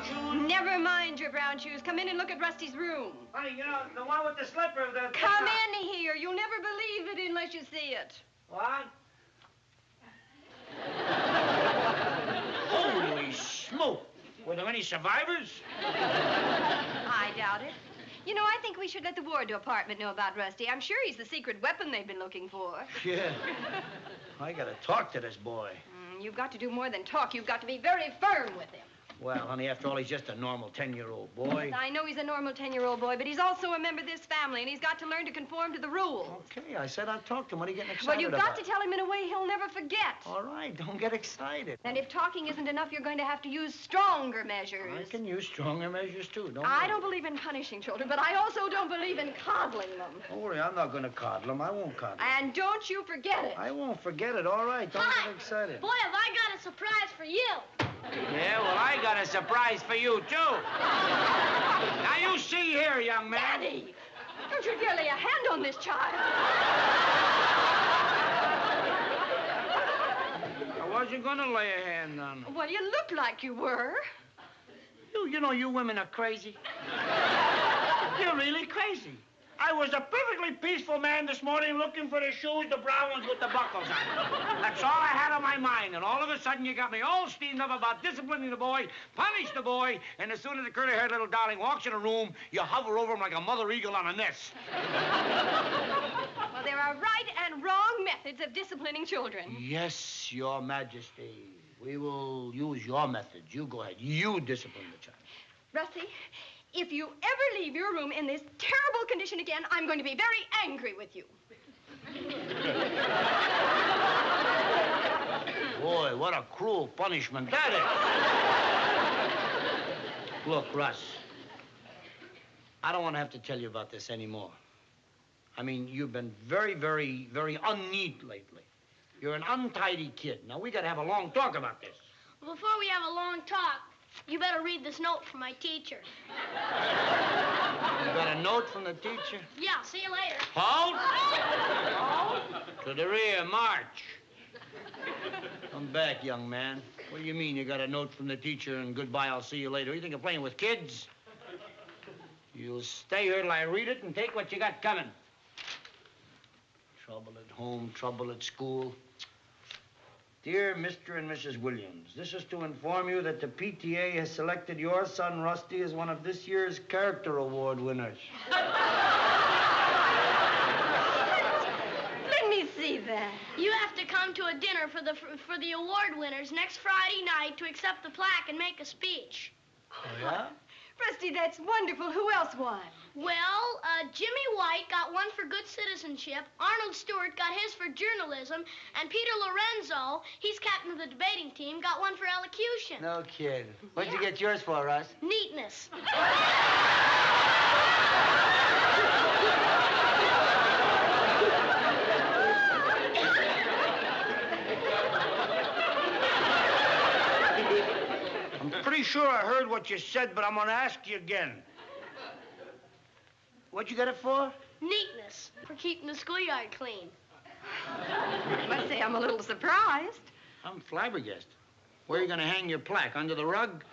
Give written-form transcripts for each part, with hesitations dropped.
shoes? Never mind your brown shoes. Come in and look at Rusty's room. Honey, you know, the one with the slipper. Come in here. You'll never believe it unless you see it. What? Holy smoke. Were there any survivors? I doubt it. You know, I think we should let the Ward Department know about Rusty. I'm sure he's the secret weapon they've been looking for. Yeah. I gotta talk to this boy. You've got to do more than talk. You've got to be very firm with him. Well, honey, after all, he's just a normal 10-year-old boy. I know he's a normal 10-year-old boy, but he's also a member of this family, and he's got to learn to conform to the rules. Okay, I said I'd talk to him. What are you getting excited Well, you've got about? to tell him in a way he'll never forget. All right, don't get excited. And if talking isn't enough, you're going to have to use stronger measures. I can use stronger measures, too, I don't believe in punishing children, but I also don't believe in coddling them. Don't worry, I'm not going to coddle him. I won't coddle him. And don't you forget it. I won't forget it. All right, don't get excited. Boy, have I got a surprise for you. Yeah, well, I got a surprise for you, too. Now, you see here, young man. Daddy, don't you dare lay a hand on this child. I wasn't going to lay a hand on him. Well, you look like you were. You know, you women are crazy. You're really crazy. I was a perfectly peaceful man this morning looking for the shoes, the brown ones with the buckles on. That's all I had on my mind. And all of a sudden, you got me all steamed up about disciplining the boy, punish the boy, and as soon as the curly-haired little darling walks in a room, you hover over him like a mother eagle on a nest. Well, there are right and wrong methods of disciplining children. Yes, Your Majesty. We will use your methods. You go ahead. You discipline the child. Rusty, if you ever leave your room in this terrible condition again, I'm going to be very angry with you. Boy, what a cruel punishment that is. Look, Russ, I don't want to have to tell you about this anymore. I mean, you've been very, very, very unneat lately. You're an untidy kid. Now, we got to have a long talk about this. Well, before we have a long talk, you better read this note from my teacher. You got a note from the teacher? Yeah, see you later. Halt! Halt! To the rear, march. Come back, young man. What do you mean you got a note from the teacher and goodbye, I'll see you later? You think you're playing with kids? You'll stay here till I read it and take what you got coming. Trouble at home, trouble at school. Dear Mr. and Mrs. Williams, this is to inform you that the PTA has selected your son, Rusty, as one of this year's Character Award winners. Let me see that. You have to come to a dinner for the award winners next Friday night to accept the plaque and make a speech. Oh, yeah? Rusty, that's wonderful. Who else won? Well, Jimmy White got one for good citizenship, Arnold Stewart got his for journalism, and Peter Lorenzo, he's captain of the debating team, got one for elocution. No kid. What'd you get yours for, Russ? Neatness. I'm pretty sure I heard what you said, but I'm going to ask you again. What'd you get it for? Neatness. For keeping the schoolyard clean. I must say I'm a little surprised. I'm flabbergasted. Where are you going to hang your plaque? Under the rug?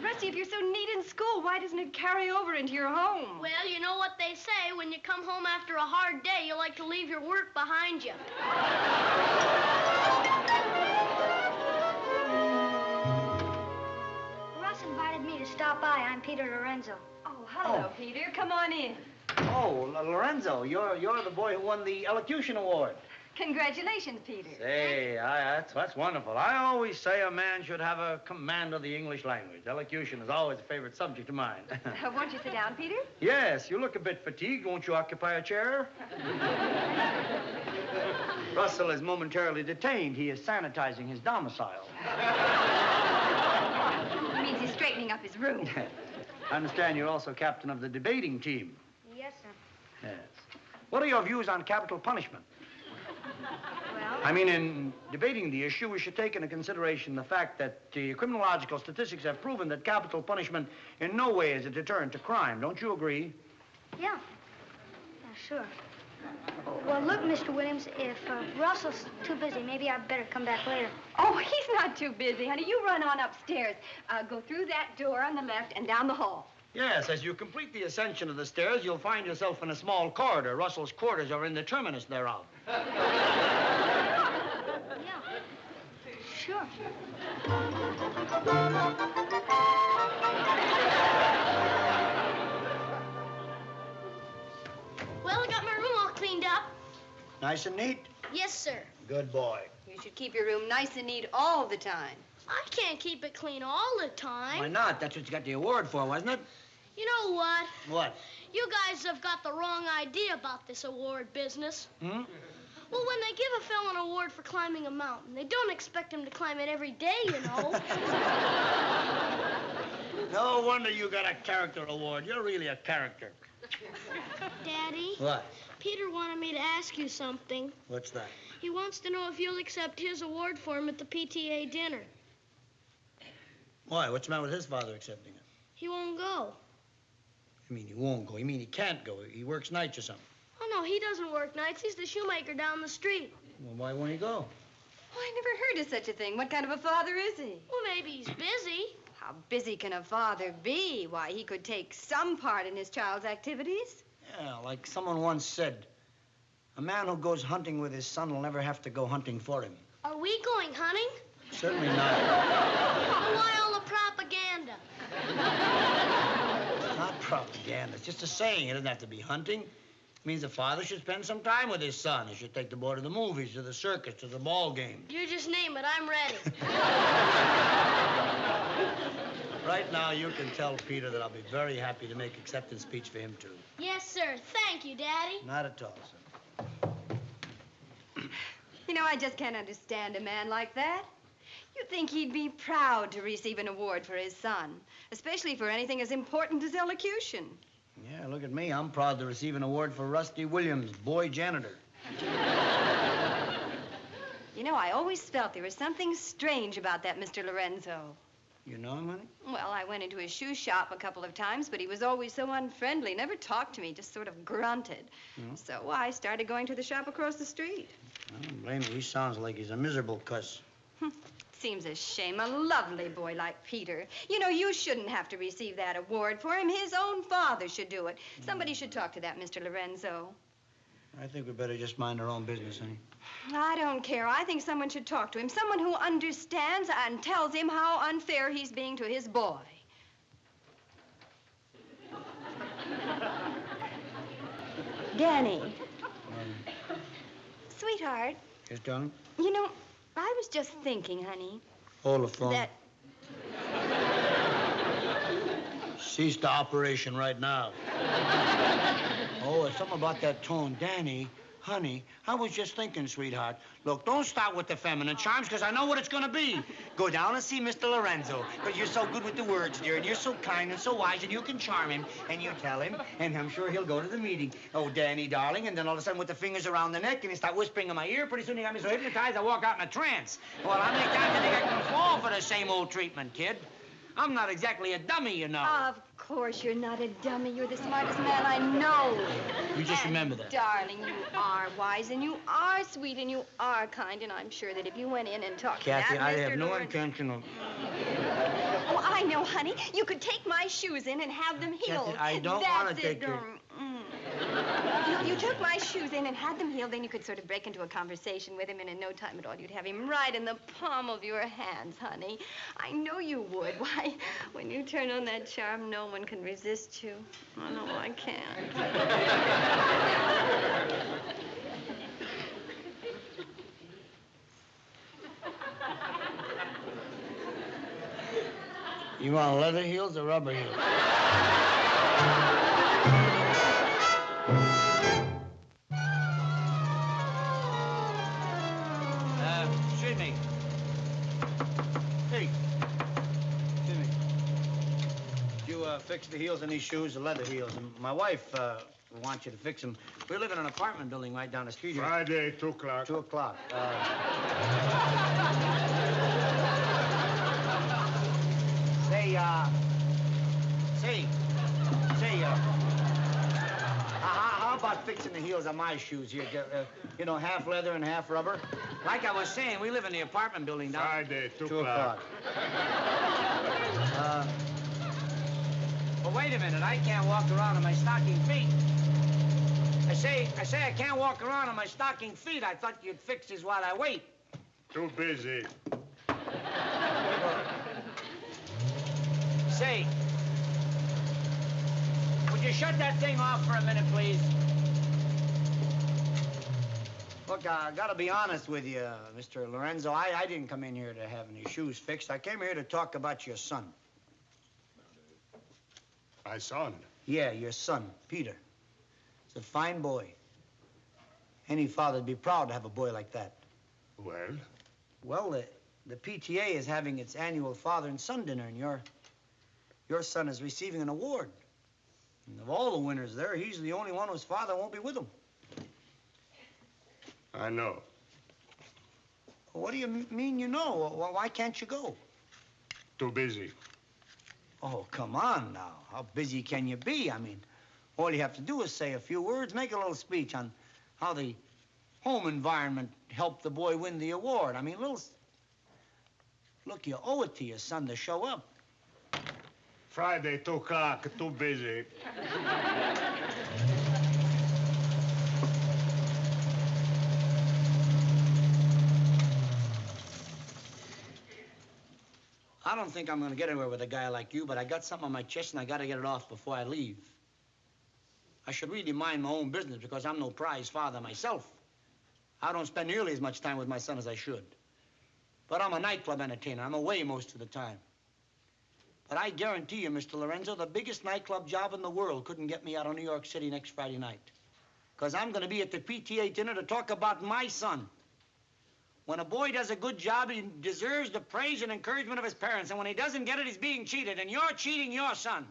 Rusty, if you're so neat in school, why doesn't it carry over into your home? Well, you know what they say. When you come home after a hard day, you like to leave your work behind you. Russ invited me to stop by. I'm Peter Lorenzo. Oh, hello, Peter. Come on in. Oh, Lorenzo, you're the boy who won the Elocution Award. Congratulations, Peter. Say, that's wonderful. I always say a man should have a command of the English language. Elocution is always a favorite subject of mine. Won't you sit down, Peter? Yes, you look a bit fatigued. Won't you occupy a chair? Russell is momentarily detained. He is sanitizing his domicile. It means he's straightening up his room. I understand you're also captain of the debating team. Yes, sir. Yes. What are your views on capital punishment? Well, I mean, in debating the issue, we should take into consideration the fact that the criminological statistics have proven that capital punishment in no way is a deterrent to crime. Don't you agree? yeah. Yeah, sure. Well, look, Mr. Williams, if Russell's too busy, maybe I'd better come back later. Oh, he's not too busy, honey. You run on upstairs. Go through that door on the left and down the hall. Yes, as you complete the ascension of the stairs, you'll find yourself in a small corridor. Russell's quarters are in the terminus thereof. Yeah. Sure. Well, I got my room all cleaned up. Nice and neat? Yes, sir. Good boy. You should keep your room nice and neat all the time. I can't keep it clean all the time. Why not? That's what you got the award for, wasn't it? You know what? What? You guys have got the wrong idea about this award business. Hmm? Well, when they give a fellow an award for climbing a mountain, they don't expect him to climb it every day, you know. No wonder you got a character award. You're really a character. Daddy, What? Peter wanted me to ask you something. What's that? He wants to know if you'll accept his award for him at the PTA dinner. Why? What's the matter with his father accepting it? He won't go. You mean he won't go? You mean he can't go? He works nights or something? Oh, no, he doesn't work nights. He's the shoemaker down the street. Well, why won't he go? Oh, I never heard of such a thing. What kind of a father is he? Well, maybe he's busy. How busy can a father be? Why, he could take some part in his child's activities. Yeah, like someone once said, a man who goes hunting with his son will never have to go hunting for him. Are we going hunting? Certainly not. Well, why all the propaganda? It's not propaganda. It's just a saying. It doesn't have to be hunting. It means a father should spend some time with his son. He should take the boy to the movies, to the circus, to the ball game. You just name it. I'm ready. Right now, you can tell Peter that I'll be very happy to make acceptance speech for him, too. Yes, sir. Thank you, Daddy. Not at all, sir. You know, I just can't understand a man like that. You'd think he'd be proud to receive an award for his son, especially for anything as important as elocution. Yeah, look at me. I'm proud to receive an award for Rusty Williams, boy janitor. You know, I always felt there was something strange about that Mr. Lorenzo. You know him, honey? Well, I went into his shoe shop a couple of times, but he was always so unfriendly, never talked to me, just sort of grunted. So I started going to the shop across the street. I don't blame you. He sounds like he's a miserable cuss. Seems a shame a lovely boy like Peter. You know, you shouldn't have to receive that award for him. His own father should do it. Somebody should talk to that Mr. Lorenzo. I think we better just mind our own business, honey. I don't care. I think someone should talk to him. Someone who understands and tells him how unfair he's being to his boy. Danny. Sweetheart, Yes, darling? you know, I was just thinking, honey, Hold the phone. that... Cease the operation right now. Oh, it's something about that tone. Danny, honey, I was just thinking, sweetheart. Look, don't start with the feminine charms, because I know what it's going to be. Go down and see Mr. Lorenzo, because you're so good with the words, dear, and you're so kind and so wise, and you can charm him, and you tell him, and I'm sure he'll go to the meeting. Oh, Danny, darling, and then all of a sudden with the fingers around the neck, and he start whispering in my ear. Pretty soon he got me so hypnotized I walk out in a trance. Well, how many times do you think I can fall for the same old treatment, kid? I'm not exactly a dummy, you know. Of course you're not a dummy. You're the smartest man I know. You just And, remember that. Darling, you are wise, and you are sweet, and you are kind, and I'm sure that if you went in and talked Kathy, to that I Mr. have no Loren- intention of... Oh, I know, honey. You could take my shoes in and have them healed. Kathy, I don't That's wanna take it. your- You took my shoes in and had them healed, then you could sort of break into a conversation with him, and in no time at all, you'd have him right in the palm of your hands, honey. I know you would. Why, when you turn on that charm, no one can resist you. Oh, no, I can't. You want leather heels or rubber heels? Excuse me. Hey. Excuse me. You fix the heels on these shoes, the leather heels. And my wife wants you to fix them. We live in an apartment building right down the street here. Friday, 2 o'clock. 2 o'clock. Say, how how about fixing the heels of my shoes here? You know, half leather and half rubber? Like I was saying, we live in the apartment building down... Friday, 2 o'clock. Well, wait a minute. I can't walk around on my stocking feet. I say I can't walk around on my stocking feet. I thought you'd fix these while I wait. Too busy. Say, would you shut that thing off for a minute, please? Look, I gotta be honest with you, Mr. Lorenzo. I didn't come in here to have any shoes fixed. I came here to talk about your son. My son? Yeah, your son, Peter. He's a fine boy. Any father'd be proud to have a boy like that. Well? Well, the PTA is having its annual father and son dinner, and your son is receiving an award. And of all the winners there, he's the only one whose father won't be with him. I know. What do you mean you know? Well, why can't you go? Too busy. Oh, come on now. How busy can you be? I mean, all you have to do is say a few words, make a little speech on how the home environment helped the boy win the award. I mean, Look, you owe it to your son to show up. Friday, 2 o'clock, too busy. I don't think I'm gonna get anywhere with a guy like you, but I got something on my chest and I gotta get it off before I leave. I should really mind my own business because I'm no prize father myself. I don't spend nearly as much time with my son as I should. But I'm a nightclub entertainer. I'm away most of the time. But I guarantee you, Mr. Lorenzo, the biggest nightclub job in the world couldn't get me out of New York City next Friday night. Because I'm going to be at the PTA dinner to talk about my son. When a boy does a good job, he deserves the praise and encouragement of his parents. And when he doesn't get it, he's being cheated. And you're cheating your son.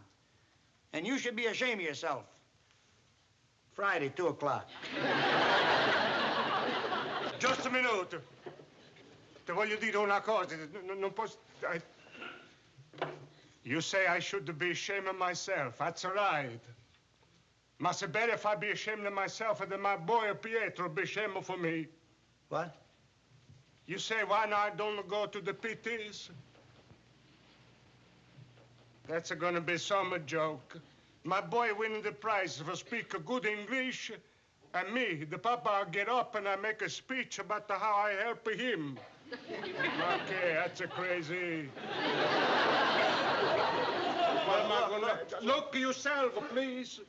And you should be ashamed of yourself. Friday, 2 o'clock. Just a minute. Te voglio dire una cosa. Non posso... You say I should be ashamed of myself. That's right. Ma se better if I be ashamed of myself than my boy Pietro be ashamed for me. What? You say why not don't go to the PTs? That's gonna be some joke. My boy winning the prize for speak good English, and me, the papa, I'll get up and I make a speech about how I help him. Okay, that's a crazy. Look yourself, please.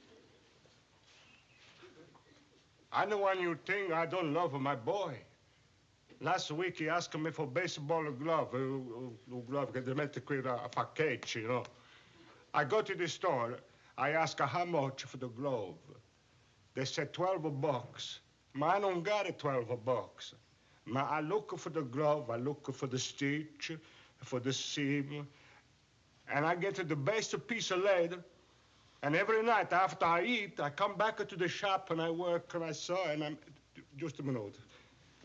I know one new thing I don't love my boy. Last week he asked me for baseball glove, che mette qui a facchecci, you know. I go to the store. I ask her how much for the glove. They said $12. I don't got it $12. I look for the glove, I look for the stitch, for the seam, and I get the best piece of leather. And every night after I eat, I come back to the shop and I work and I sew and I'm... Just a minute.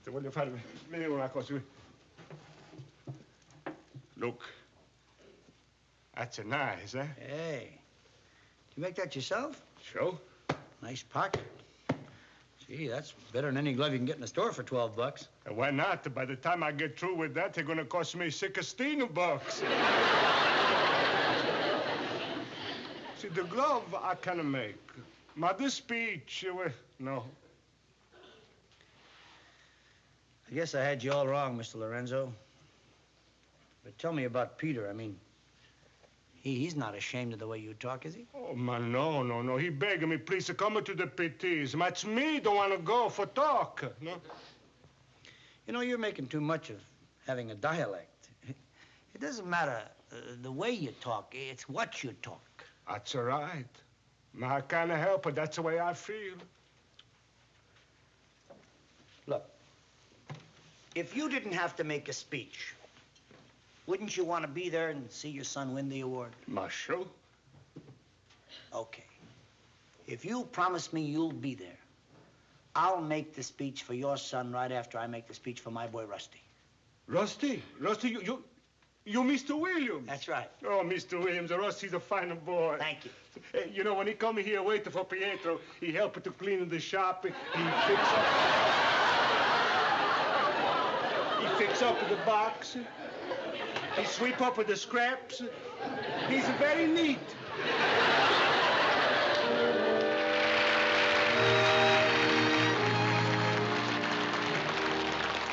Ti voglio fare... Vedi una cosa. Look. That's nice, eh? Hey. Did you make that yourself? Sure. Nice pocket. Gee, that's better than any glove you can get in the store for $12. And why not? By the time I get through with that, they're gonna cost me $16. See, the glove I can make. But this speech, no. I guess I had you all wrong, Mr. Lorenzo. But tell me about Peter. I mean, he's not ashamed of the way you talk, is he? Oh, man, no. He begged me, please, to come to the PTs. But it's me don't want to go for talk, no? You know, you're making too much of having a dialect. It doesn't matter the way you talk. It's what you talk. That's all right. I can't help it. That's the way I feel. Look, if you didn't have to make a speech, wouldn't you want to be there and see your son win the award? Sure. Okay. If you promise me you'll be there, I'll make the speech for your son right after I make the speech for my boy Rusty. Rusty, You Mr. Williams? That's right. Oh, Mr. Williams, Rossi's a fine boy. Thank you. You know, when he come here waiting for Pietro, he helped to clean the shop. He fix up the box. He sweep up with the scraps. He's very neat.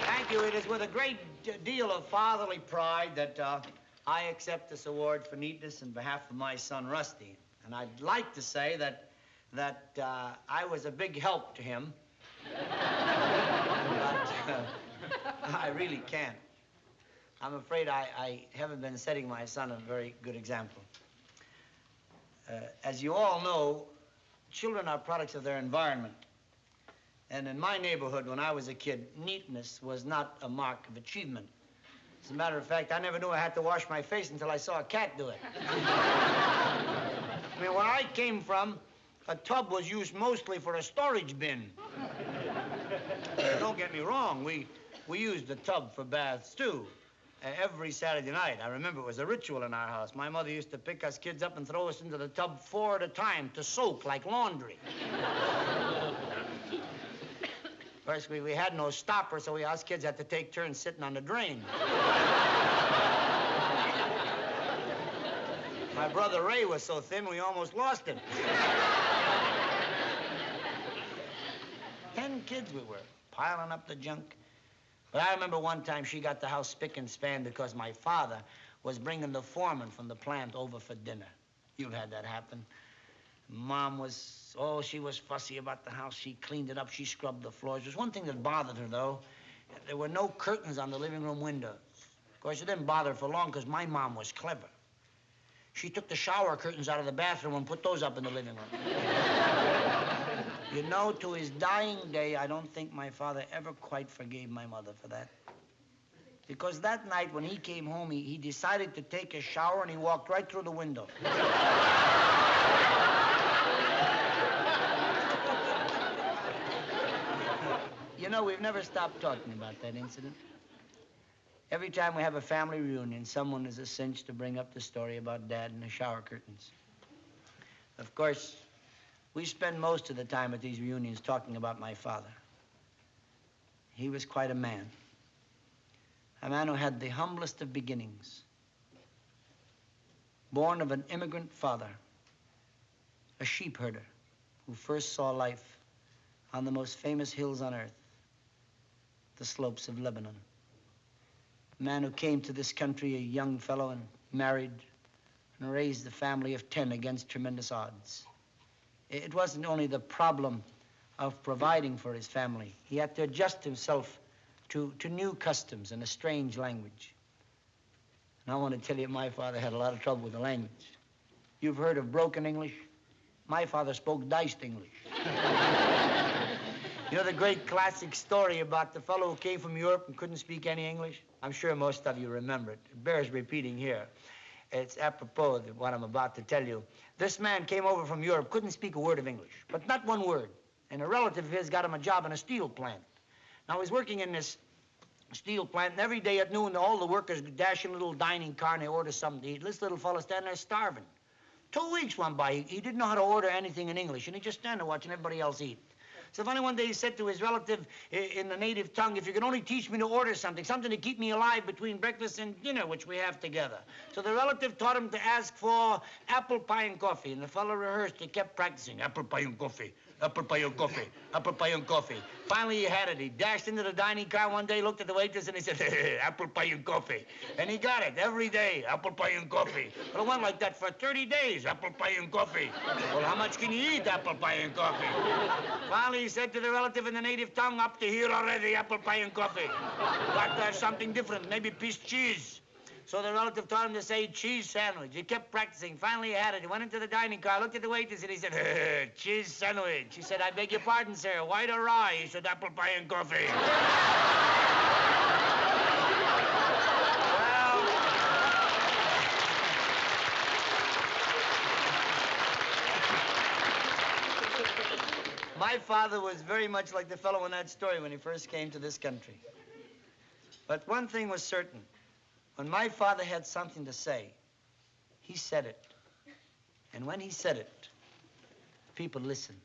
Thank you. It is with a great deal of fatherly pride that I accept this award for neatness on behalf of my son, Rusty. And I'd like to say that I was a big help to him. But I really can't. I'm afraid I haven't been setting my son a very good example. As you all know, children are products of their environment. And in my neighborhood, when I was a kid, neatness was not a mark of achievement. As a matter of fact, I never knew I had to wash my face until I saw a cat do it. I mean, where I came from, a tub was used mostly for a storage bin. Don't get me wrong, we used the tub for baths, too. Every Saturday night. I remember it was a ritual in our house. My mother used to pick us kids up and throw us into the tub 4 at a time to soak like laundry. Of course, we had no stopper, so us kids had to take turns sitting on the drain. My brother Ray was so thin, we almost lost him. 10 kids we were, piling up the junk. But I remember one time she got the house spick and span because my father was bringing the foreman from the plant over for dinner. You've had that happen. Mom was, she was fussy about the house. She cleaned it up. She scrubbed the floors. There's one thing that bothered her, though. There were no curtains on the living room windows. Of course, it didn't bother her for long because my mom was clever. She took the shower curtains out of the bathroom and put those up in the living room. You know, to his dying day, I don't think my father ever quite forgave my mother for that. Because that night when he came home, he decided to take a shower and he walked right through the window. You know, we've never stopped talking about that incident. Every time we have a family reunion, someone is a cinch to bring up the story about Dad and the shower curtains. Of course, we spend most of the time at these reunions talking about my father. He was quite a man who had the humblest of beginnings. Born of an immigrant father, a sheep herder who first saw life on the most famous hills on earth, the slopes of Lebanon. A man who came to this country a young fellow and married and raised a family of 10 against tremendous odds. It wasn't only the problem of providing for his family. He had to adjust himself to new customs and a strange language. And I want to tell you, my father had a lot of trouble with the language. You've heard of broken English? My father spoke diced English. You know the great classic story about the fellow who came from Europe and couldn't speak any English? I'm sure most of you remember it. It bears repeating here. It's apropos of what I'm about to tell you. This man came over from Europe, couldn't speak a word of English, but not one word. And a relative of his got him a job in a steel plant. Now, he's working in this steel plant, and every day at noon, all the workers dash in a little dining car and they order something to eat. This little fella standing there starving. 2 weeks went by. He didn't know how to order anything in English, and he just stand there watching everybody else eat. So finally one day he said to his relative in the native tongue, if you could only teach me to order something to keep me alive between breakfast and dinner, which we have together. So the relative taught him to ask for apple pie and coffee, and the fellow rehearsed. He kept practicing, apple pie and coffee, apple pie and coffee, apple pie and coffee. Finally he had it. He dashed into the dining car one day, looked at the waitress, and he said, apple pie and coffee. And he got it every day, apple pie and coffee. But it went like that for 30 days, apple pie and coffee. Well, how much can you eat, apple pie and coffee? Finally he said to the relative in the native tongue, up to here already, apple pie and coffee. Got to have something different, maybe piece cheese. So the relative taught him to say cheese sandwich. He kept practicing. Finally he had it. He went into the dining car, looked at the waitress, and he said, cheese sandwich. He said, I beg your pardon, sir, white or rye? He said, apple pie and coffee. My father was very much like the fellow in that story when he first came to this country. But one thing was certain. When my father had something to say, he said it. And when he said it, people listened.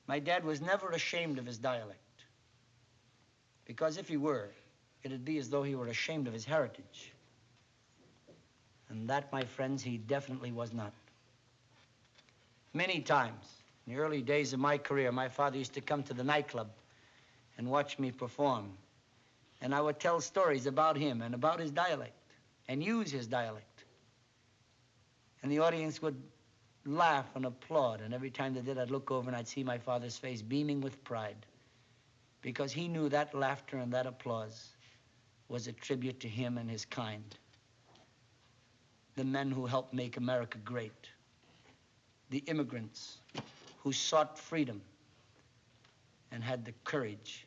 My dad was never ashamed of his dialect. Because if he were, it'd be as though he were ashamed of his heritage. And that, my friends, he definitely was not. Many times, in the early days of my career, my father used to come to the nightclub and watch me perform. And I would tell stories about him and about his dialect and use his dialect. And the audience would laugh and applaud. And every time they did, I'd look over and I'd see my father's face beaming with pride, because he knew that laughter and that applause was a tribute to him and his kind. The men who helped make America great. The immigrants who sought freedom and had the courage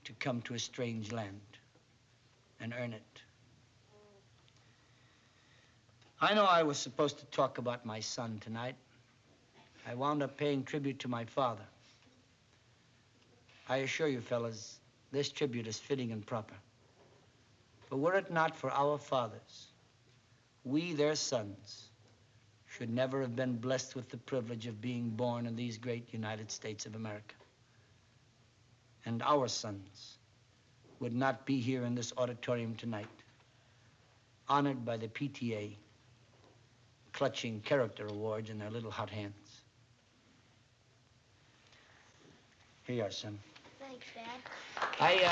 to come to a strange land and earn it. I know I was supposed to talk about my son tonight. I wound up paying tribute to my father. I assure you, fellas, this tribute is fitting and proper. But were it not for our fathers, we, their sons, should never have been blessed with the privilege of being born in these great United States of America. And our sons would not be here in this auditorium tonight, honored by the PTA, clutching character awards in their little hot hands. Here you are, son. Thanks, Dad. Please,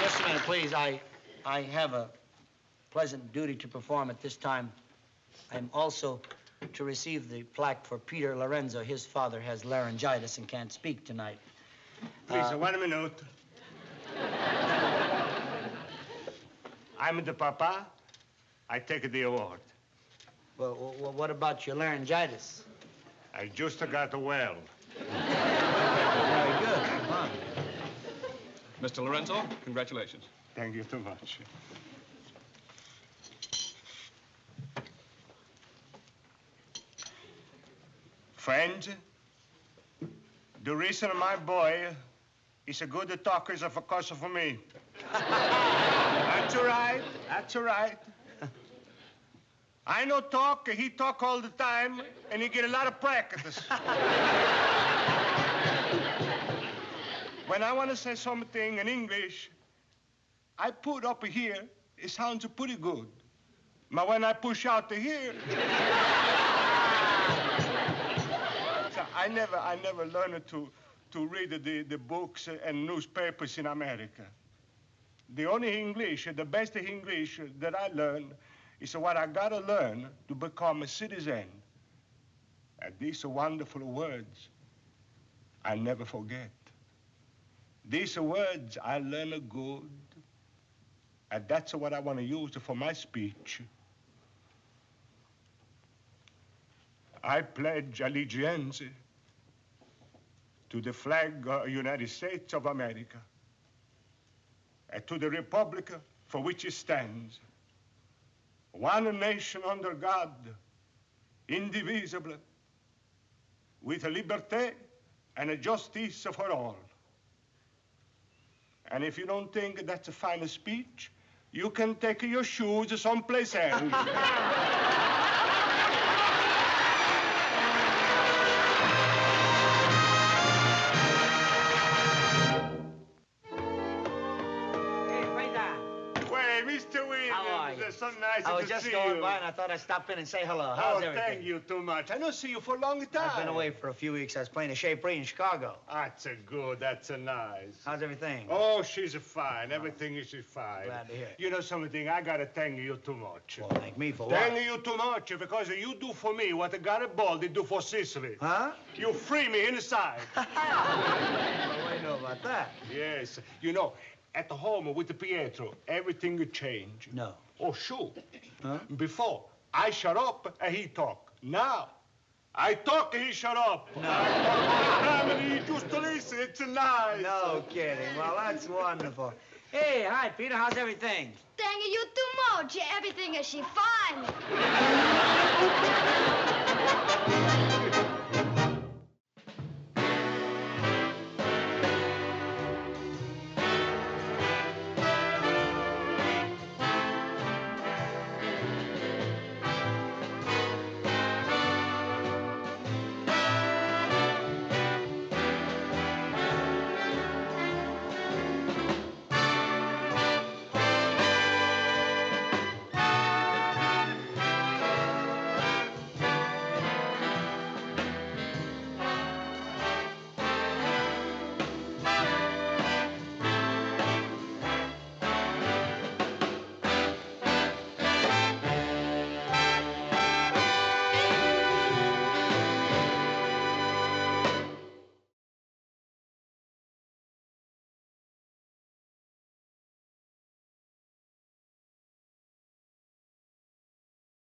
just a minute, please. I have a pleasant duty to perform at this time. I'm also to receive the plaque for Peter Lorenzo. His father has laryngitis and can't speak tonight. Please, 1 minute. I'm the papa. I take the award. Well, what about your laryngitis? I just got well. Very good. Huh? Mr. Lorenzo, congratulations. Thank you too much. Friends, the reason my boy is a good talker is of course for me. That's all right. That's all right. I no talk, he talk all the time, and he get a lot of practice. When I want to say something in English, I put up here, it sounds pretty good. But when I push out to here, so I never learned to read the books and newspapers in America. The only English, the best English that I learned is what I gotta learn to become a citizen. And these wonderful words I never forget. These words I learned good, and that's what I want to use for my speech. I pledge allegiance to the flag of the United States of America and to the republic for which it stands, one nation under God, indivisible, with liberty and justice for all. And if you don't think that's a fine speech, you can take your shoes someplace else. Mr. Williams, how are you? It's so nice I was to just see going you. by and I thought I'd stop in and say hello. How's everything? Thank you too much. I don't see you for a long time. I've been away for a few weeks. I was playing a Shapery in Chicago. That's good. That's nice. How's everything? Oh, she's fine. Everything is fine. Glad to hear it. You know something? I gotta thank you too much. Well, thank me for what? Thank you too much because you do for me what Garibaldi do for Sicily. Huh? You free me inside. What do you know about that? Yes. You know, at home with Pietro, everything changed. No. Oh, sure. Huh? Before, I shut up and he talk. Now, I talk and he shut up. No. And he just listen. It's nice. No kidding. Well, that's wonderful. Hey, hi, Peter. How's everything? Thank you too much. Everything is fine.